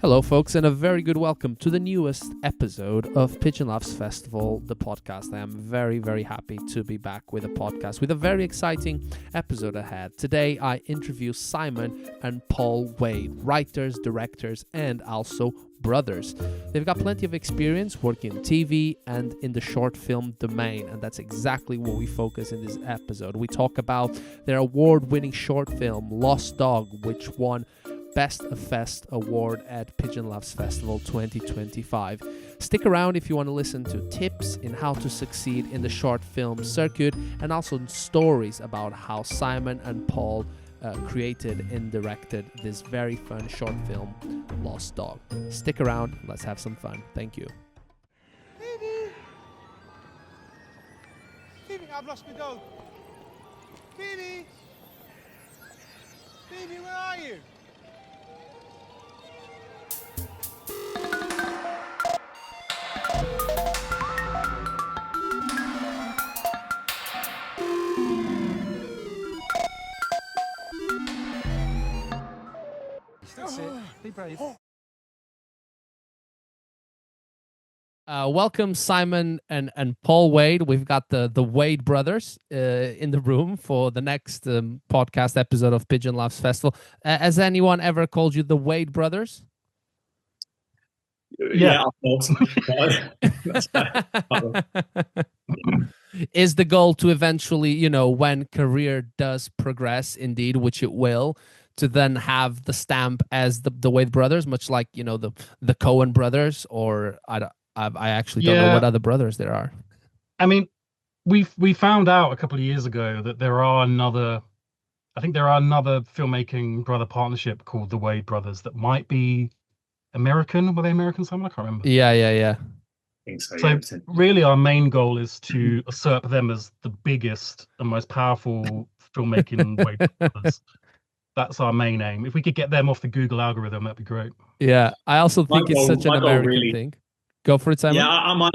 Hello, folks, and a very good welcome to the newest episode of Pigeon Loves Festival, the podcast. I am very, very happy to be back with a podcast with a very exciting episode ahead. Today, I interview Simon and Paul Wade, writers, directors, and also brothers. They've got plenty of experience working in TV and in the short film domain, and that's exactly what we focus in this episode. We talk about their award-winning short film, Lost Dog, which won Best of Fest award at Pigeon Loves Festival 2025. Stick around if you want to listen to tips in how to succeed in the short film circuit and also stories about how Simon and Paul created and directed this very fun short film, Lost Dog. Stick around, let's have some fun. Thank you. Phoebe! Phoebe, I've lost my dog. Phoebe! Phoebe, where are you? That's it. Be brave. Welcome, Simon and Paul Wade. We've got the Wade brothers in the room for the next podcast episode of Pigeon Loves Festival. Has anyone ever called you the Wade brothers? Yeah. Is the goal to eventually, when career does progress, indeed, which it will, to then have the stamp as the Wade brothers, much like the Coen brothers, or I actually don't know what other brothers there are. I mean, we found out a couple of years ago that there are another filmmaking brother partnership called the Wade brothers that might be American. Were they American? Simon? I can't remember. Yeah. I think so. So really, our main goal is to usurp them as the biggest and most powerful filmmaking Wade brothers. That's our main aim. If we could get them off the Google algorithm, that'd be great. Yeah, I also think it's such an American thing. Go for it, Simon. Yeah, I might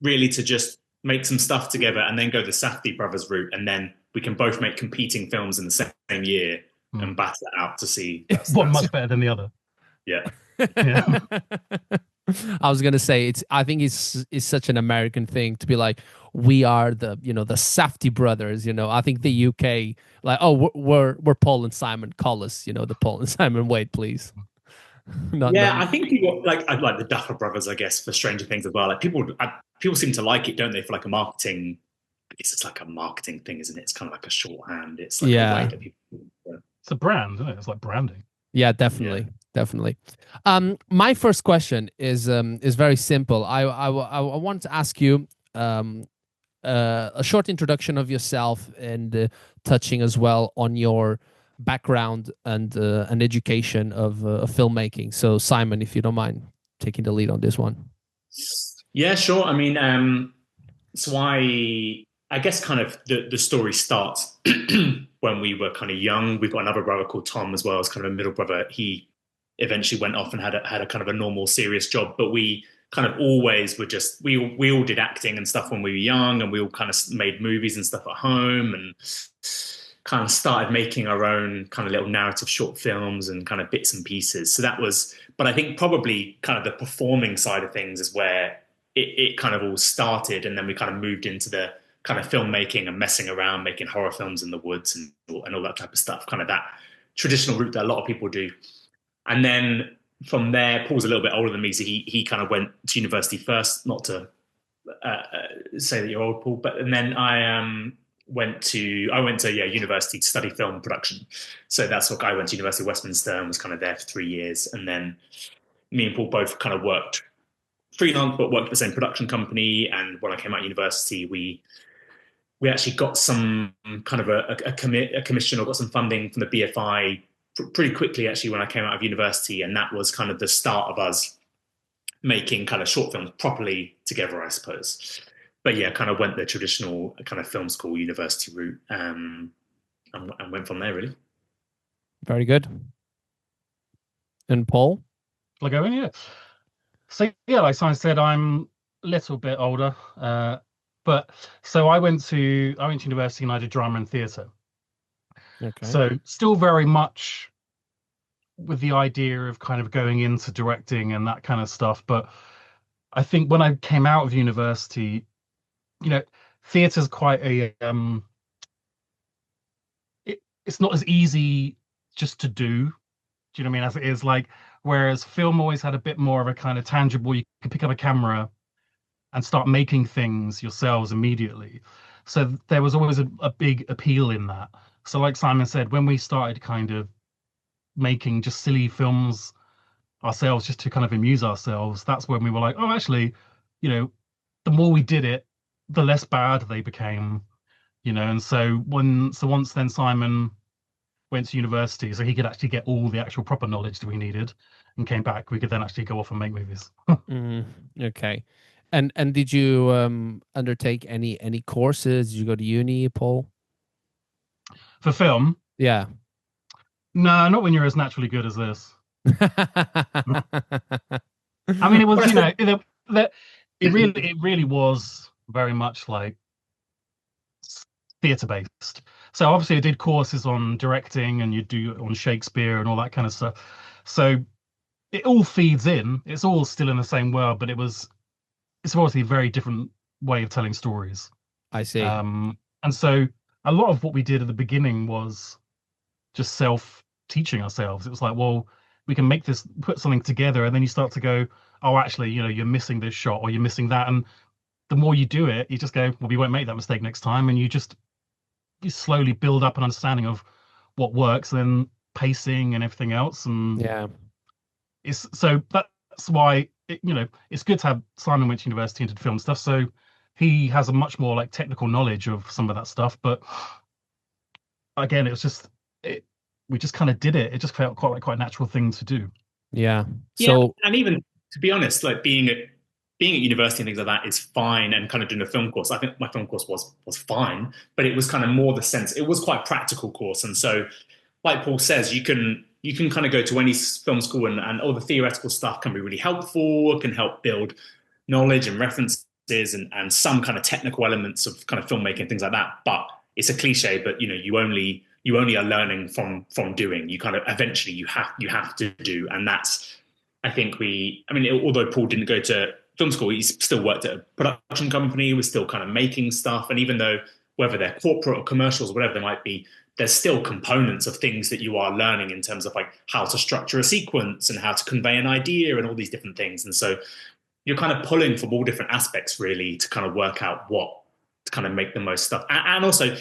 really to just make some stuff together and then go the Safdie brothers route, and then we can both make competing films in the same year and battle it out to see one much better than the other. Yeah. Yeah. I was gonna say I think it's such an American thing to be like, we are the the Safdie brothers. I think the UK like, oh, we're Paul and Simon. Call us the Paul and Simon Wade, please. I think people like the Duffer brothers, I guess, for Stranger Things as well. Like people seem to like it, don't they? For like a marketing, it's like a marketing thing, isn't it? It's kind of like a shorthand. It's like a way that people. It's a brand, isn't it? It's like branding. Yeah, definitely. My first question is very simple. I want to ask you a short introduction of yourself and touching as well on your background and education of filmmaking. So, Simon, if you don't mind taking the lead on this one. Yeah, sure. I mean, so I guess kind of the story starts when we were kind of young. We've got another brother called Tom as well as kind of a middle brother. He eventually went off and had a kind of a normal, serious job, but we kind of always were just we all did acting and stuff when we were young, and we all kind of made movies and stuff at home and kind of started making our own kind of little narrative short films and kind of bits and pieces. So that was, but I think probably kind of the performing side of things is where it kind of all started, and then we kind of moved into the kind of filmmaking and messing around, making horror films in the woods and all that type of stuff, kind of that traditional route that a lot of people do. And then from there, Paul's a little bit older than me, so he kind of went to university first, not to say that you're old, Paul, and then I went to university to study film production. So that's what I went to University of Westminster and was kind of there for 3 years. And then me and Paul both kind of worked freelance, but worked at the same production company. And when I came out of university, we actually got some kind of a commission or got some funding from the BFI pretty quickly, actually, when I came out of university. And that was kind of the start of us making kind of short films properly together, I suppose. But yeah, kind of went the traditional kind of film school university route and went from there, really. Very good. And Paul? Shall I go in? Yeah. So yeah, like Simon said, I'm a little bit older. But so I went to university and I did drama and theatre. Okay. So still very much with the idea of kind of going into directing and that kind of stuff. But I think when I came out of university, you know, theatre's quite it's not as easy just to do. Do you know what I mean? As it is like, whereas film always had a bit more of a kind of tangible, you could pick up a camera and start making things yourselves immediately. So there was always a big appeal in that. So like Simon said, when we started kind of making just silly films ourselves just to kind of amuse ourselves, that's when we were like, oh, actually, you know, the more we did it, the less bad they became, you know. And so once then Simon went to university so he could actually get all the actual proper knowledge that we needed and came back, we could then actually go off and make movies. Okay. And did you undertake any courses? Did you go to uni, Paul? For film, Yeah. no, not when you're as naturally good as this. I mean, it was, it really was very much like theatre based. So obviously I did courses on directing and you do on Shakespeare and all that kind of stuff. So it all feeds in. It's all still in the same world, but it's obviously a very different way of telling stories. I see. And so a lot of what we did at the beginning was just self-teaching ourselves. It was like, well, we can make this, put something together, and then you start to go, oh, actually, you're missing this shot or you're missing that. And the more you do it, you just go, well, we won't make that mistake next time. And you slowly build up an understanding of what works, and then pacing and everything else. And yeah, that's why it's good to have Simon went to university and did film stuff, so he has a much more like technical knowledge of some of that stuff. But again, we just kind of did it. It just felt quite a natural thing to do. Yeah. So, and even to be honest, like being at university and things like that is fine, and kind of doing a film course. I think my film course was fine, but it was kind of more the sense. It was quite a practical course, and so, like Paul says, you can kind of go to any film school and all the theoretical stuff can be really helpful. It can help build knowledge and references and some kind of technical elements of kind of filmmaking, things like that. But it's a cliche, but you only are learning from doing. You kind of eventually you have to do, and that's, I think although Paul didn't go to film school, he still worked at a production company, was still kind of making stuff. And even though whether they're corporate or commercials, whatever they might be, there's still components of things that you are learning in terms of like how to structure a sequence and how to convey an idea and all these different things. And so you're kind of pulling from all different aspects really to kind of work out what to kind of make the most stuff. And also,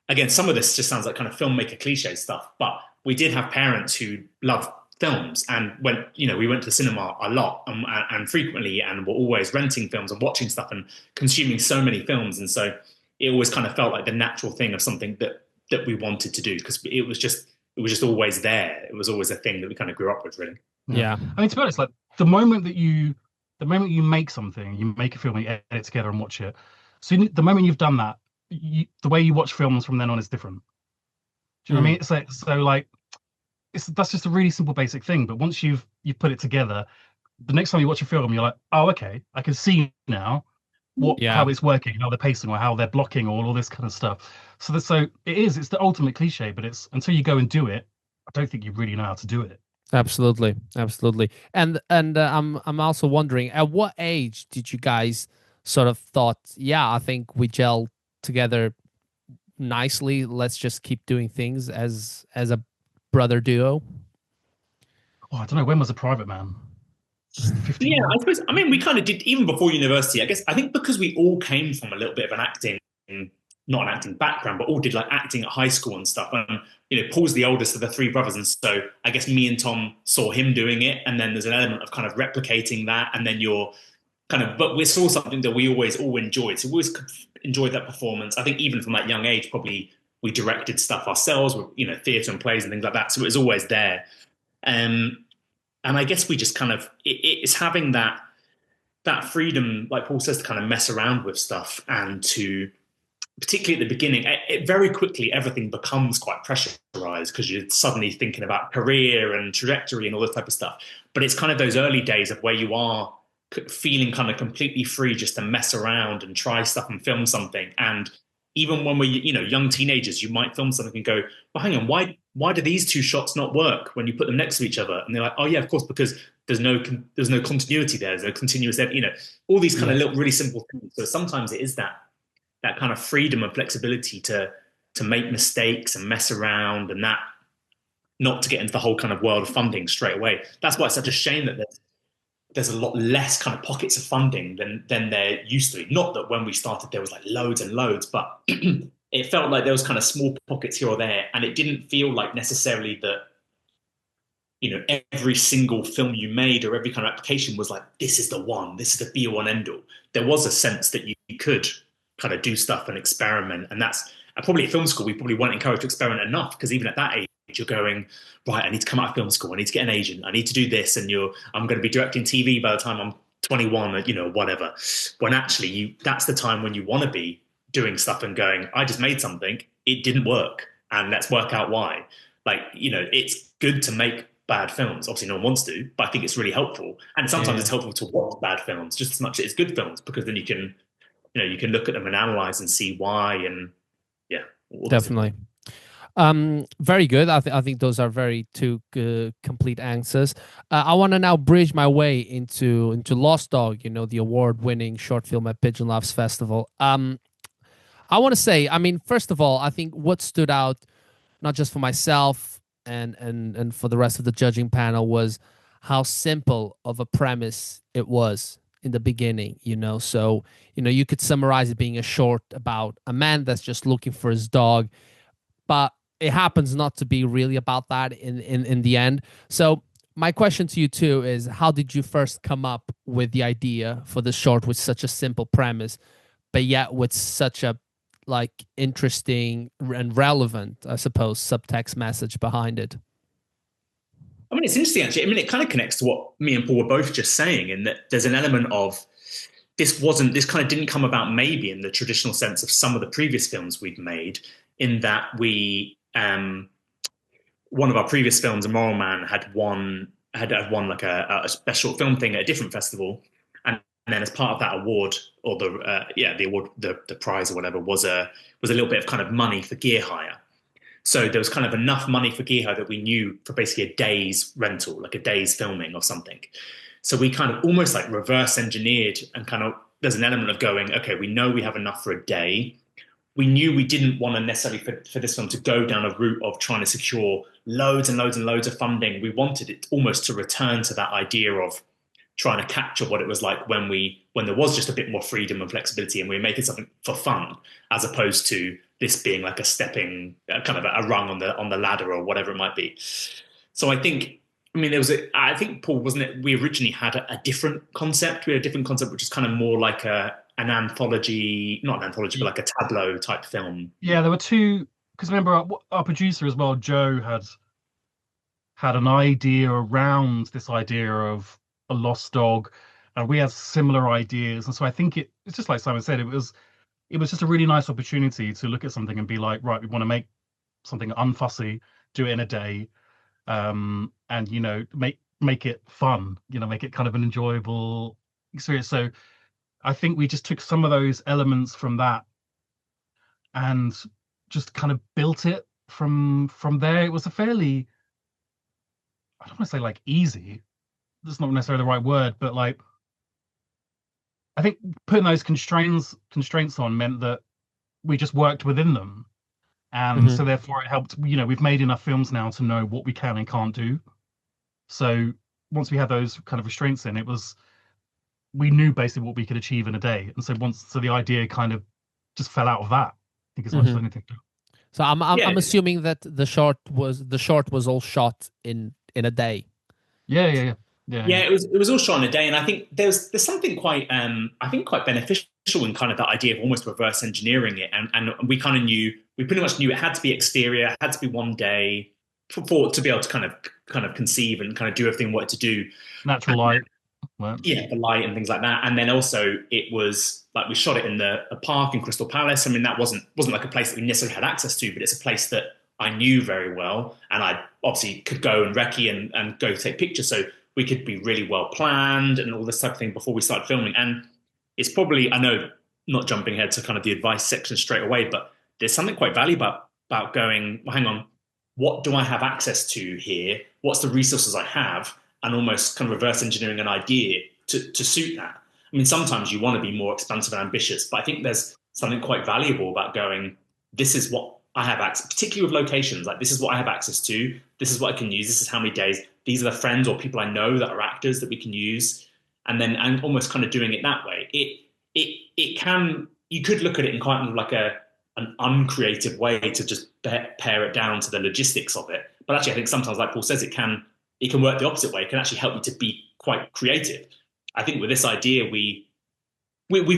again, some of this just sounds like kind of filmmaker cliche stuff, but we did have parents who loved films and we went to the cinema a lot and frequently, and were always renting films and watching stuff and consuming so many films. And so it always kind of felt like the natural thing of something that we wanted to do, because it was just always there. It was always a thing that we kind of grew up with, really. Yeah. I mean, to be honest, like the moment you make something, you make a film, you edit it together and watch it. So the moment you've done that, the way you watch films from then on is different. Do you know what I mean? It's like, that's just a really simple, basic thing. But once you've put it together, the next time you watch a film, you're like, oh, okay, I can see now how it's working, how they're pacing, or how they're blocking, or all this kind of stuff. So it's the ultimate cliche, but it's until you go and do it, I don't think you really know how to do it. Absolutely. And I'm also wondering, at what age did you guys sort of thought, I think we gel together nicely, let's just keep doing things as a brother duo? Oh, I don't know, when was A Private Man? 15? Yeah, I suppose. I mean, we kind of did even before university. I think because we all came from a little bit of not an acting background, but all did like acting at high school and stuff. And Paul's the oldest of the three brothers, and so I guess me and Tom saw him doing it, and then there's an element of kind of replicating that, and then but we saw something that we always all enjoyed. So we always enjoyed that performance. I think even from that young age, probably we directed stuff ourselves, with theatre and plays and things like that. So it was always there. And I guess we just kind of, it's having that freedom, like Paul says, to kind of mess around with stuff, and to, particularly at the beginning, very quickly everything becomes quite pressurized because you're suddenly thinking about career and trajectory and all this type of stuff. But it's kind of those early days of where you are feeling kind of completely free just to mess around and try stuff and film something. And even when we're young teenagers, you might film something and go, well, hang on, why why do these two shots not work when you put them next to each other? And they're like, oh yeah, of course, because there's no continuity there. There's no continuous, all these kind of little really simple things. So sometimes it is that kind of freedom and flexibility to make mistakes and mess around, and that not to get into the whole kind of world of funding straight away. That's why it's such a shame that there's a lot less kind of pockets of funding than there used to be. Not that when we started there was like loads and loads, but it felt like there was kind of small pockets here or there, and it didn't feel like necessarily that every single film you made or every kind of application was like, this is the one, this is the be all and end all. There was a sense that you could kind of do stuff and experiment, and that's probably at film school we probably weren't encouraged to experiment enough, because even at that age you're going, right, I need to come out of film school, I need to get an agent, I need to do this, and I'm going to be directing TV by the time I'm 21, or whatever. When actually that's the time when you want to be doing stuff and going, I just made something, it didn't work, and let's work out why. Like, it's good to make bad films. Obviously no one wants to, but I think it's really helpful. And sometimes it's helpful to watch bad films just as much as it's good films, because then you can look at them and analyze and see why. And definitely. Very good. I think those are very two complete answers. I want to now bridge my way into Lost Dog, the award-winning short film at Pigeon Laughs Festival. I want to say, first of all, I think what stood out, not just for myself and for the rest of the judging panel, was how simple of a premise it was in the beginning. So you could summarize it being a short about a man that's just looking for his dog, but it happens not to be really about that in the end. So my question to you too is, how did you first come up with the idea for the short with such a simple premise, but yet with such a interesting and relevant, I suppose, subtext message behind it? It's interesting, actually. It kind of connects to what me and Paul were both just saying, in that there's an element of this kind of didn't come about maybe in the traditional sense of some of the previous films we'd made, in that we, one of our previous films, A Moral Man, had won like a special film thing at a different festival. And then as part of that award, or the award, the prize or whatever, was a little bit of kind of money for gear hire. So there was kind of enough money for gear hire that we knew for basically a day's rental, like a day's filming of something. So we kind of almost like reverse engineered, and kind of, there's an element of going, okay, we know we have enough for a day. We knew we didn't want to necessarily for this film to go down a route of trying to secure loads and loads and loads of funding. We wanted it almost to return to that idea of trying to capture what it was like when there was just a bit more freedom and flexibility, and we were making something for fun, as opposed to this being like a stepping kind of a rung on the ladder or whatever it might be. So I think, I think, Paul, wasn't it, we originally had a different concept. We had a different concept, which is kind of more like an anthology, not an anthology, but like a tableau type film. Yeah, there were two, because remember our producer as well, Joe, had an idea around this idea of a lost dog, and we had similar ideas. And so I think it's just like Simon said, it was just a really nice opportunity to look at something and be like, right, we want to make something unfussy, do it in a day, and make it fun, make it kind of an enjoyable experience. So I think we just took some of those elements from that and just kind of built it from there. It was a fairly, I don't want to say like easy, that's not necessarily the right word, but like, I think putting those constraints on meant that we just worked within them. And so therefore it helped, we've made enough films now to know what we can and can't do. So once we had those kind of restraints in, we knew basically what we could achieve in a day. And so the idea kind of just fell out of that, I think, as much as anything. So I'm assuming that the short was all shot in a day. Yeah. It was all shot in a day, and I think there's something quite quite beneficial in kind of that idea of almost reverse engineering it, and we pretty much knew it had to be exterior, it had to be one day for to be able to kind of conceive and kind of do everything we wanted to do. Natural light. Yeah, the light and things like that. And then also it was like we shot it in a park in Crystal Palace. That wasn't like a place that we necessarily had access to, but it's a place that I knew very well, and I obviously could go and recce and go take pictures. So we could be really well planned and all this type of thing before we started filming. And it's probably, I know, not jumping ahead to kind of the advice section straight away, but there's something quite valuable about going, well, hang on, what do I have access to here? What's the resources I have? And almost kind of reverse engineering an idea to suit that. I mean, sometimes you want to be more expansive and ambitious, but I think there's something quite valuable about going, this is what I have access, particularly with locations, like this is what I have access to, this is what I can use, this is how many days, these are the friends or people I know that are actors that we can use, and almost kind of doing it that way. It can, you could look at it in kind of like an uncreative way to just pare it down to the logistics of it. But actually, I think sometimes, like Paul says, it can work the opposite way. It can actually help you to be quite creative. I think with this idea, we've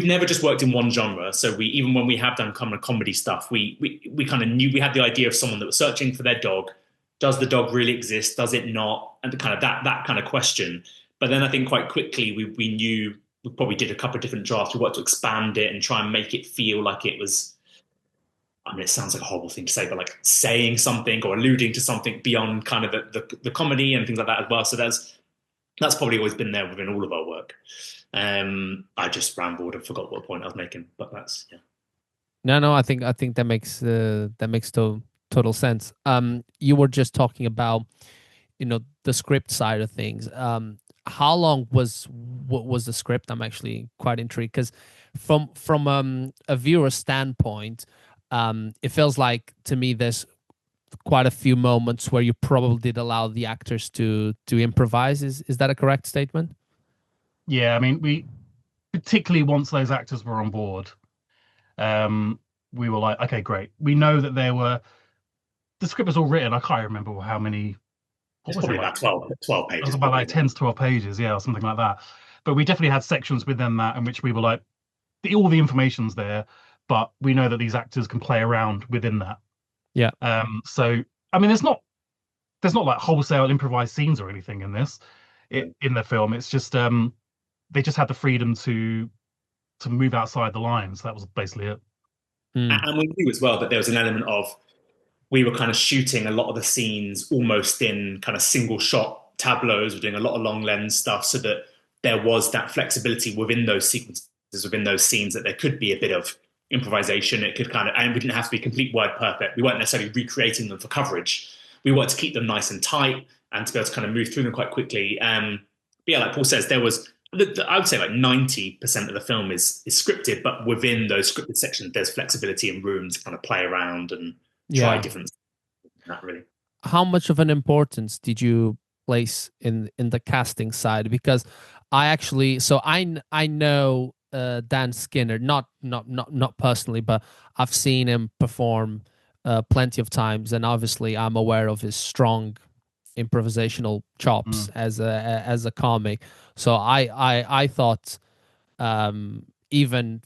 never just worked in one genre. So even when we have done kind of comedy stuff, we kind of knew we had the idea of someone that was searching for their dog. Does the dog really exist? Does it not? And kind of that kind of question. But then I think quite quickly we knew, we probably did a couple of different drafts. We wanted to expand it and try and make it feel like it was, I mean, it sounds like a horrible thing to say, but like saying something or alluding to something beyond kind of the comedy and things like that as well. So that's probably always been there within all of our work. I just rambled and forgot what point I was making, but that's, yeah. No, I think that makes total sense. You were just talking about, the script side of things. How long was the script? I'm actually quite intrigued because from a viewer standpoint, it feels like to me there's quite a few moments where you probably did allow the actors to improvise. Is that a correct statement? Yeah, I mean, we particularly once those actors were on board, we were like, okay, great. We know that the script was all written. I can't remember how many. It's probably about 12 pages. It was about like 10 to 12 pages, yeah, or something like that. But we definitely had sections within that in which we were like, all the information's there, but we know that these actors can play around within that. Yeah. So I mean, there's not like wholesale improvised scenes or anything in this, in the film. It's just they just had the freedom to move outside the lines. That was basically it. And we knew as well that there was an element of, we were kind of shooting a lot of the scenes almost in kind of single shot tableaus. We're doing a lot of long lens stuff so that there was that flexibility within those sequences, within those scenes, that there could be a bit of improvisation. It could kind of, and we didn't have to be complete word perfect. We weren't necessarily recreating them for coverage. We wanted to keep them nice and tight and to be able to kind of move through them quite quickly. But yeah, like Paul says, there was, I would say like 90% of the film is scripted, but within those scripted sections, there's flexibility and room to kind of play around and try different things. Not really. How much of an importance did you place in the casting side? Because I know Dan Skinner, not personally, but I've seen him perform plenty of times, and obviously I'm aware of his strong improvisational chops as a comic. So I thought even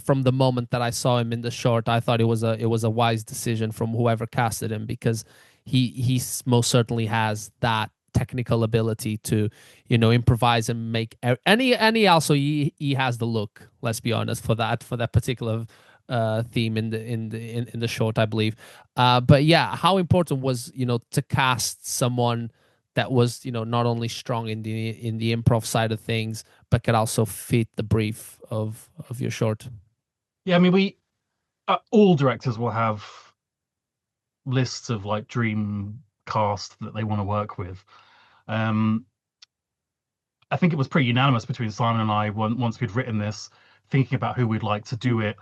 from the moment that I saw him in the short, I thought it was a wise decision from whoever casted him, because he most certainly has that technical ability to improvise and make, and he also he has the look, let's be honest, for that particular theme in the short, I believe. But yeah, how important was to cast someone that was not only strong in the improv side of things, but could also fit the brief of your short? Yeah, I mean, we all directors will have lists of like dream cast that they want to work with. I think it was pretty unanimous between Simon and I once we'd written this, thinking about who we'd like to do it.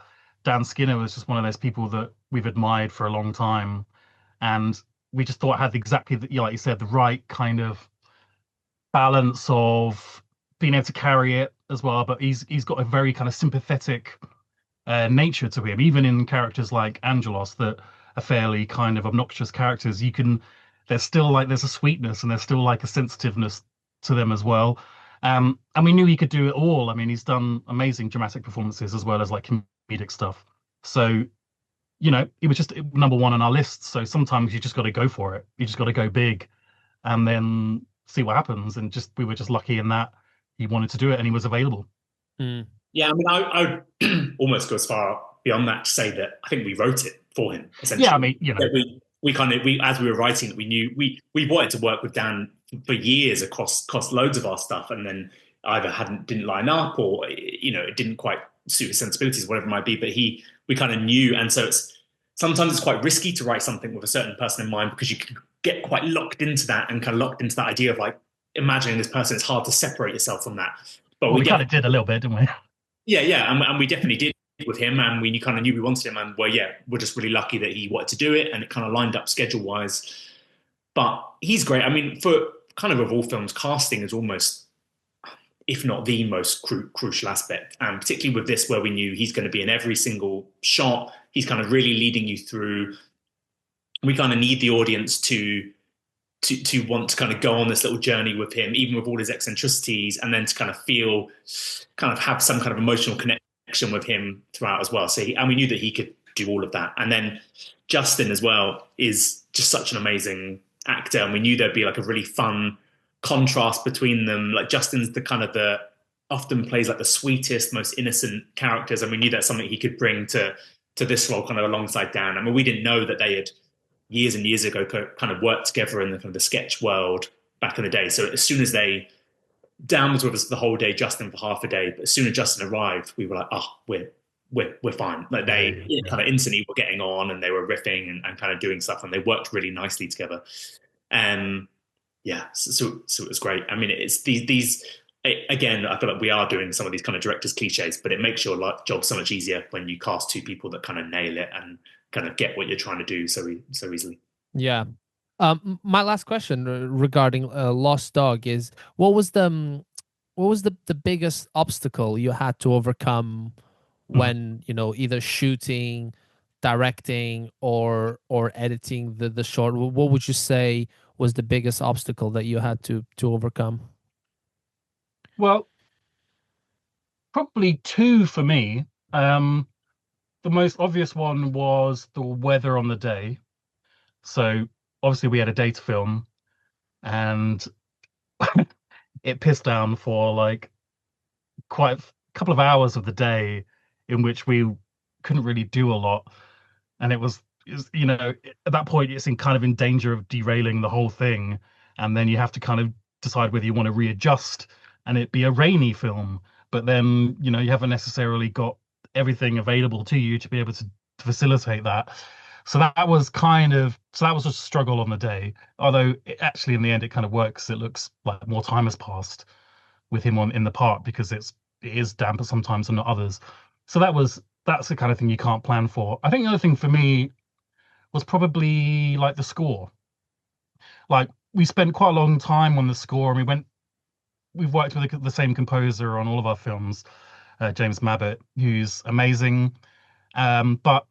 Dan Skinner was just one of those people that we've admired for a long time, and we just thought had exactly like you said, the right kind of balance of being able to carry it as well. But he's got a very kind of sympathetic nature to him, even in characters like Angelos that are fairly kind of obnoxious characters. There's still like there's a sweetness and there's still like a sensitiveness to them as well. And we knew he could do it all. I mean, he's done amazing dramatic performances as well as like comedic stuff. So, it was just number one on our list. So sometimes you just got to go for it. You just got to go big and then see what happens. And we were just lucky in that he wanted to do it and he was available. Yeah, I mean, I would almost go as far beyond that to say that I think we wrote it for him, essentially. Yeah, I mean, we as we were writing it, we knew we wanted to work with Dan for years across loads of our stuff, and then either didn't line up, or it didn't quite suit his sensibilities, whatever it might be. But we kind of knew, and so sometimes it's quite risky to write something with a certain person in mind because you can get quite locked into that and kind of locked into that idea of like imagining this person. It's hard to separate yourself from that. But Well, we kind of did a little bit, didn't we? yeah, and we definitely did with him, and we kind of knew we wanted him, and we're just really lucky that he wanted to do it, and it kind of lined up schedule wise. But he's great. I mean, for kind of all films, casting is almost, if not the most crucial aspect, and particularly with this, where we knew he's going to be in every single shot. He's kind of really leading you through. We kind of need the audience to want to kind of go on this little journey with him, even with all his eccentricities, and then to kind of have some kind of emotional connection with him throughout as well. And we knew that he could do all of that. And then Justin as well is just such an amazing actor, and we knew there'd be like a really fun contrast between them. Like Justin's the often plays like the sweetest, most innocent characters, and we knew that's something he could bring to this role kind of alongside Dan. I mean, we didn't know that they had years and years ago kind of worked together in the kind of the sketch world back in the day. So as soon as Dan was with us the whole day, Justin for half a day, but as soon as Justin arrived, we were like, oh, we're fine. Like they kind of instantly were getting on, and they were riffing and kind of doing stuff, and they worked really nicely together. So it was great. I mean, it's these again, I feel like we are doing some of these kind of director's cliches, but it makes your job so much easier when you cast two people that kind of nail it and kind of get what you're trying to do so easily. Yeah. My last question regarding Lost Dog is, what was the biggest obstacle you had to overcome when, either shooting, directing, or editing the short? What would you say was the biggest obstacle that you had to overcome? Well, probably two for me. The most obvious one was the weather on the day. So obviously we had a day to film, and it pissed down for like quite a couple of hours of the day, in which we couldn't really do a lot. And it was at that point it's kind of in danger of derailing the whole thing. And then you have to kind of decide whether you want to readjust and it be a rainy film. But then, you haven't necessarily got everything available to you to be able to facilitate that. So that was just a struggle on the day. Although actually in the end it kind of works. It looks like more time has passed with him in the part, because it is damper sometimes and not others. So that's the kind of thing you can't plan for. I think the other thing for me was probably like the score. Like we spent quite a long time on the score, and we've worked with the same composer on all of our films, James Mabbott, who's amazing. But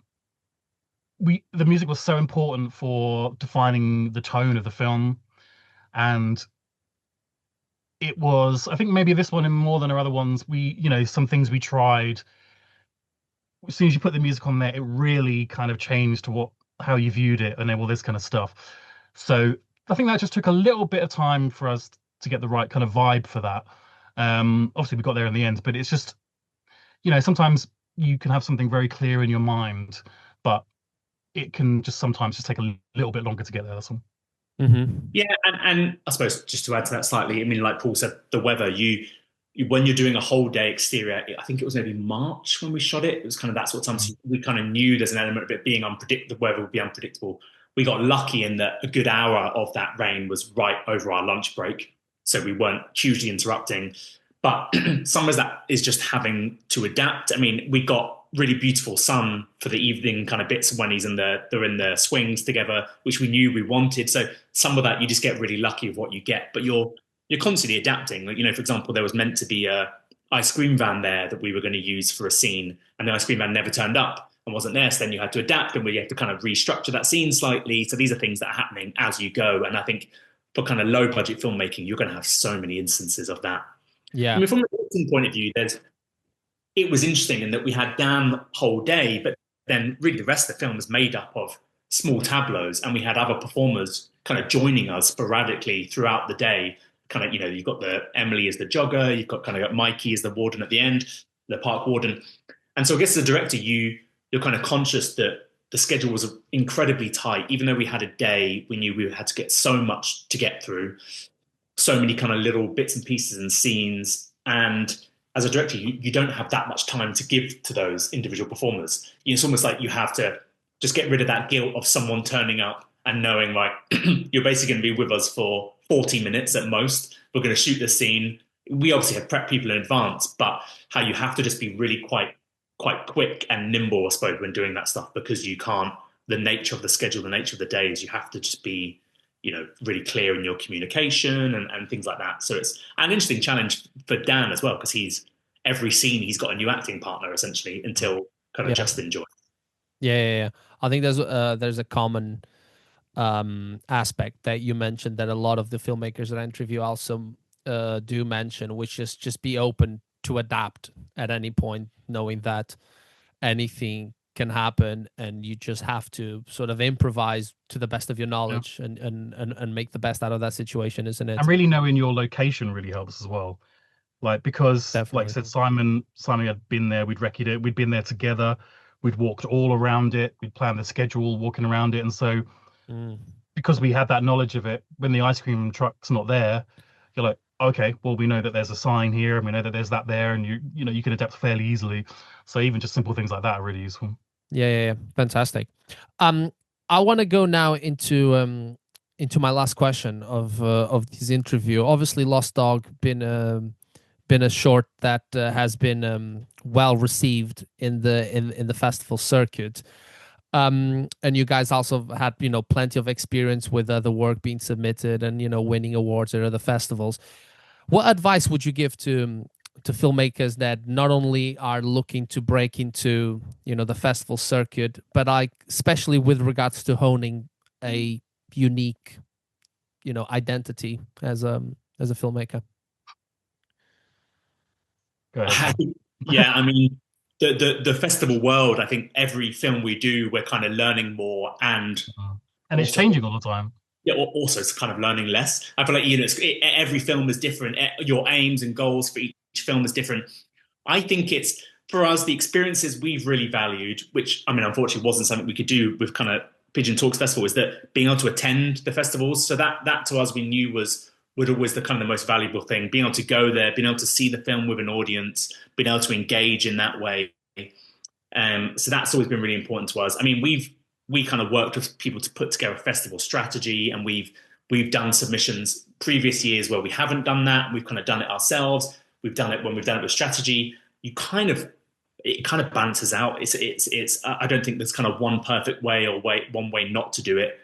the music was so important for defining the tone of the film, and it was, I think maybe this one and more than our other ones, some things we tried. As soon as you put the music on there, it really kind of changed how you viewed it and all this kind of stuff. So I think that just took a little bit of time for us to get the right kind of vibe for that. Obviously we got there in the end, but it's just, sometimes you can have something very clear in your mind, but it can just sometimes just take a little bit longer to get there. That's all. Mm-hmm. Yeah, and I suppose just to add to that slightly, I mean, like Paul said, the weather, when you're doing a whole day exterior, I think it was maybe March when we shot it. It was kind of that sort of time. So we kind of knew there's an element of it being unpredictable. The weather would be unpredictable. We got lucky in that a good hour of that rain was right over our lunch break, so we weren't hugely interrupting. But some of that is just having to adapt. I mean, we got really beautiful sun for the evening kind of bits when they're in the swings together, which we knew we wanted. So some of that you just get really lucky with what you get, but you're constantly adapting. Like, for example, there was meant to be a ice cream van there that we were going to use for a scene, and the ice cream van never turned up and wasn't there. So then you had to adapt, and we had to kind of restructure that scene slightly. So these are things that are happening as you go. And I think for kind of low budget filmmaking, you're going to have so many instances of that. Yeah. I mean, from a directing point of view, it was interesting in that we had Dan the whole day, but then really the rest of the film was made up of small tableaus, and we had other performers kind of joining us sporadically throughout the day. Kind of, you've got Emily as the jogger, you've got Mikey as the warden at the end, the park warden. And so I guess as a director, you're kind of conscious that the schedule was incredibly tight. Even though we had a day, we knew we had to get so much to get through, so many kind of little bits and pieces and scenes. And as a director, you don't have that much time to give to those individual performers. It's almost like you have to just get rid of that guilt of someone turning up and knowing, like, you're basically going to be with us for 40 minutes at most. We're going to shoot the scene. We obviously have prepped people in advance, but how you have to just be really quite quick and nimble, I suppose, when doing that stuff, because you can't, the nature of the schedule, the nature of the days, you have to just be, really clear in your communication and things like that. So it's an interesting challenge for Dan as well, because every scene he's got a new acting partner essentially until kind of Yeah. Justin joins. Yeah. I think there's a common aspect that you mentioned that a lot of the filmmakers that I interview also do mention, which is just be open to adapt at any point, knowing that anything can happen and you just have to sort of improvise to the best of your Yeah. knowledge and make the best out of that situation, isn't it? And really knowing your location really helps as well. Like, because like I Definitely. said, Simon had been there, we'd recce it, we'd been there together, we'd walked all around it, we'd planned the schedule walking around it. And so Mm. because we had that knowledge of it, when the ice cream truck's not there, you're like, okay, well, we know that there's a sign here and we know that there's that there, and you can adapt fairly easily. So even just simple things like that are really useful. Yeah. Fantastic. I want to go now into my last question of this interview. Obviously, Lost Dog been a short that has been well received in the festival circuit. And you guys also had plenty of experience with other work being submitted and winning awards at other festivals. What advice would you give to filmmakers that not only are looking to break into the festival circuit, but especially with regards to honing a unique identity as a filmmaker? Go ahead. Yeah, I mean, the festival world, I think every film we do, we're kind of learning more, and And it's also, changing all the time. yeah, also it's kind of learning less. I feel like every film is different. Your aims and goals for each film is different. I think it's, for us, the experiences we've really valued, which, I mean, unfortunately wasn't something we could do with kind of Pigeon Talks Festival, is that being able to attend the festivals. So that to us we knew would always the kind of the most valuable thing. Being able to go there, being able to see the film with an audience, being able to engage in that way. So that's always been really important to us. I mean, we kind of worked with people to put together a festival strategy, and we've done submissions previous years where we haven't done that. We've kind of done it ourselves. We've done it when we've done it with strategy. It kind of balances out. It's I don't think there's kind of one perfect way or one way not to do it.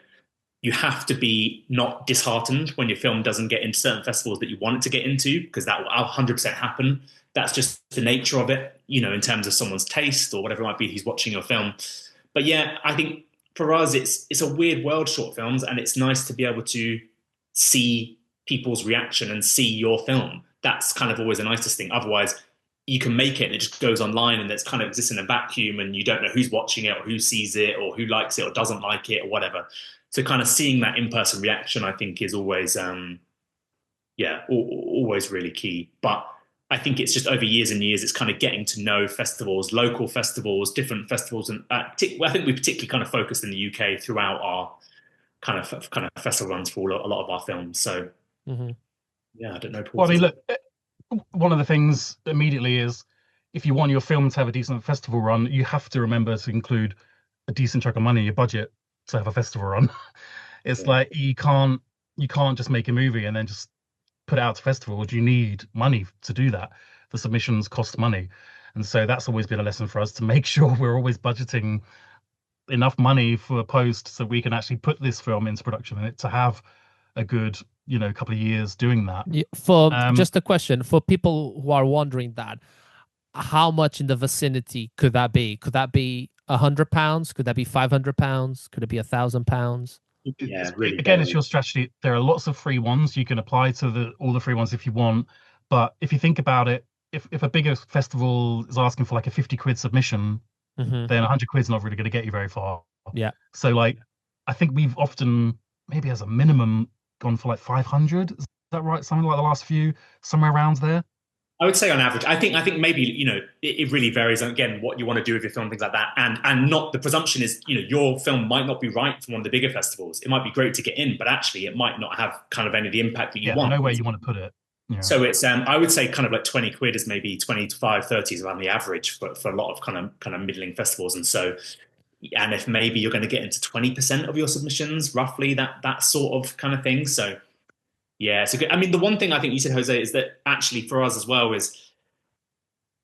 You have to be not disheartened when your film doesn't get into certain festivals that you want it to get into, because that will 100% happen. That's just the nature of it, in terms of someone's taste or whatever it might be who's watching your film. But yeah, I think for us, it's a weird world, short films, and it's nice to be able to see people's reaction and see your film. That's kind of always the nicest thing. Otherwise, you can make it and it just goes online and it's kind of exists in a vacuum and you don't know who's watching it or who sees it or who likes it or doesn't like it or whatever. So kind of seeing that in-person reaction, I think, is always, always really key. But I think it's just over years and years, it's kind of getting to know festivals, local festivals, different festivals. And I think we particularly kind of focused in the UK throughout our kind of festival runs for a lot of our films. So, yeah, I don't know, Paul. Well, I mean, look, one of the things immediately is, if you want your film to have a decent festival run, you have to remember to include a decent chunk of money in your budget to have a festival run. It's like you can't just make a movie and then just put it out to festivals. You need money to do that. The submissions cost money, and so that's always been a lesson for us, to make sure we're always budgeting enough money for a post so we can actually put this film into production and it to have a good couple of years doing that. For just a question for people who are wondering, that how much in the vicinity could that be? Could that be £100? Could that be £500? Could it be £1,000? Yeah, really. Again, it's your strategy. There are lots of free ones. You can apply to all the free ones if you want. But if you think about it, if a bigger festival is asking for like a 50 quid submission, then 100 quid's not really going to get you very far. Yeah. So like, I think we've often, maybe as a minimum, gone for like 500. Is that right? Something like the last few, somewhere around there. I would say on average. I think maybe it really varies on, again, what you want to do with your film, things like that, and not, the presumption is your film might not be right for one of the bigger festivals. It might be great to get in, but actually it might not have kind of any of the impact that you want. No way you want to put it. Yeah. So it's I would say kind of like 20 quid is maybe 25, 30 is around the average for a lot of kind of middling festivals, and so and if maybe you're going to get into 20% of your submissions, roughly that sort of kind of thing. So yeah, it's a good. I mean, the one thing I think you said, Jose, is that actually for us as well is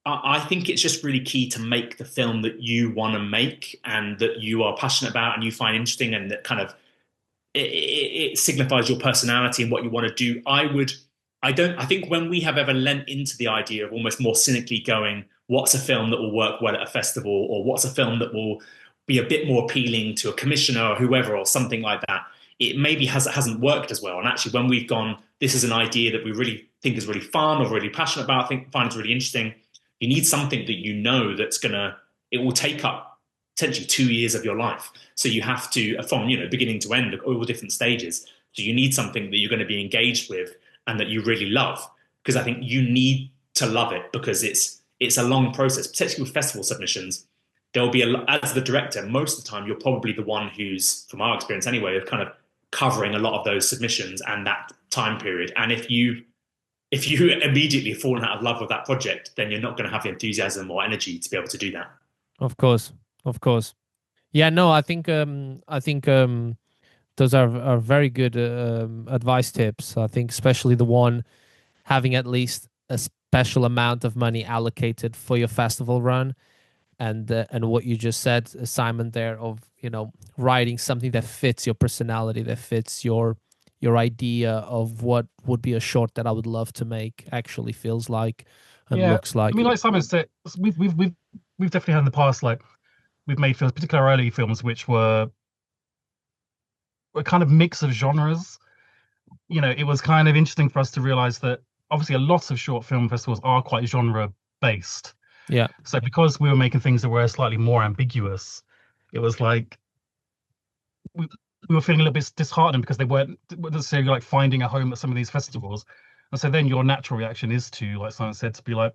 I think it's just really key to make the film that you want to make and that you are passionate about and you find interesting, and that kind of it signifies your personality and what you want to do. I think when we have ever lent into the idea of almost more cynically going, what's a film that will work well at a festival, or what's a film that will be a bit more appealing to a commissioner or whoever, or something like that, it maybe hasn't worked as well. And actually, when we've gone, this is an idea that we really think is really fun or really passionate about, find is really interesting, you need something that you know it will take up potentially 2 years of your life. So you have to, from beginning to end, all different stages. So you need something that you're going to be engaged with and that you really love, because I think you need to love it, because it's a long process, particularly with festival submissions. There'll be as the director, most of the time you're probably the one who's, from our experience anyway, kind of covering a lot of those submissions and that time period. And if you immediately fallen out of love with that project, then you're not going to have the enthusiasm or energy to be able to do that. Of course. Yeah, no, I think those are very good advice tips. I think especially the one having at least a special amount of money allocated for your festival run, and what you just said, Simon, there, of writing something that fits your personality, that fits your idea of what would be a short that I would love to make, actually feels like and looks like. I mean, like Simon said, we've definitely had in the past, like, we've made films, particularly early films, which were a kind of mix of genres. It was kind of interesting for us to realize that obviously a lot of short film festivals are quite genre based. Yeah. So because we were making things that were slightly more ambiguous, it was like we were feeling a little bit disheartened because they weren't necessarily like finding a home at some of these festivals. And so then your natural reaction is to, like Simon said, to be like,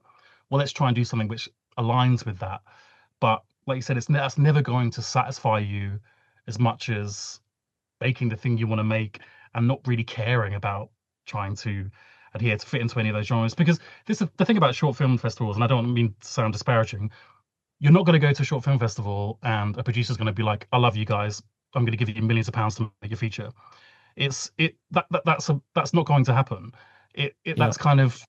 well, let's try and do something which aligns with that. But like you said, that's never going to satisfy you as much as making the thing you want to make and not really caring about trying to adhere to fit into any of those genres. Because this is the thing about short film festivals, and I don't mean to sound disparaging. You're not going to go to a short film festival and a producer's going to be like, I love you guys, I'm going to give you millions of pounds to make a feature. That's not going to happen. That's kind of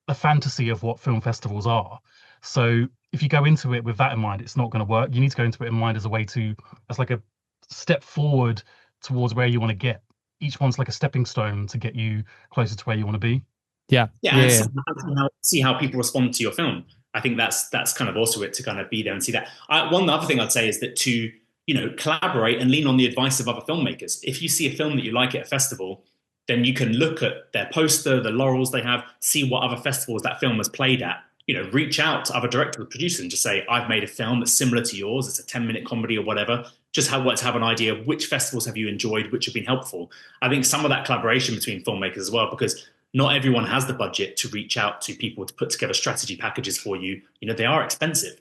a fantasy of what film festivals are. So if you go into it with that in mind, it's not going to work. You need to go into it in mind as like a step forward towards where you want to get. Each one's like a stepping stone to get you closer to where you want to be. Yeah. See how people respond to your film. I think that's kind of also it, to kind of be there and see that. One other thing I'd say is that to collaborate and lean on the advice of other filmmakers. If you see a film that you like at a festival, then you can look at their poster, the laurels they have, see what other festivals that film has played at. Reach out to other directors or producers and just say, I've made a film that's similar to yours. It's a 10-minute comedy or whatever. Just let's have an idea of which festivals have you enjoyed, which have been helpful. I think some of that collaboration between filmmakers as well, because not everyone has the budget to reach out to people to put together strategy packages for you. They are expensive.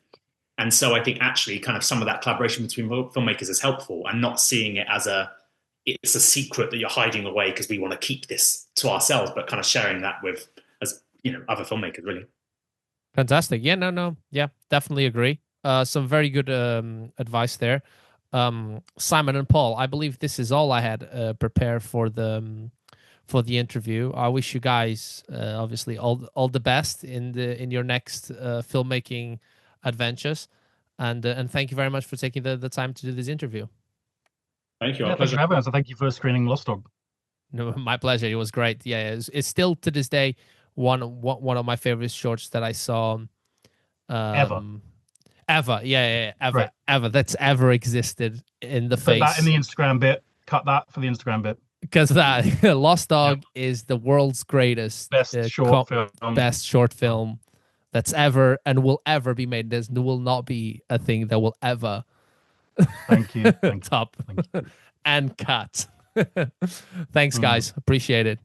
And so I think actually kind of some of that collaboration between filmmakers is helpful, and not seeing it as it's a secret that you're hiding away because we want to keep this to ourselves, but kind of sharing that with other filmmakers, really. Fantastic. Yeah, no. Yeah, definitely agree. Some very good advice there. Simon and Paul, I believe this is all I had prepared for the interview. I wish you guys obviously all the best in your next filmmaking adventures, and thank you very much for taking the time to do this interview. Thank you. Yeah, thank you for having us, and thank you for screening Lost Dog. No, my pleasure. It was great. Yeah, it's still to this day one of my favorite shorts that I saw. Ever. Yeah, ever, right. Ever that's ever existed in the Put face. that in the Instagram bit. Cut that for the Instagram bit. Because that Lost Dog is the world's greatest best short film that's ever and will ever be made. There will not be a thing that will ever thank you top Thank you. and cut. Thanks, guys. Appreciate it.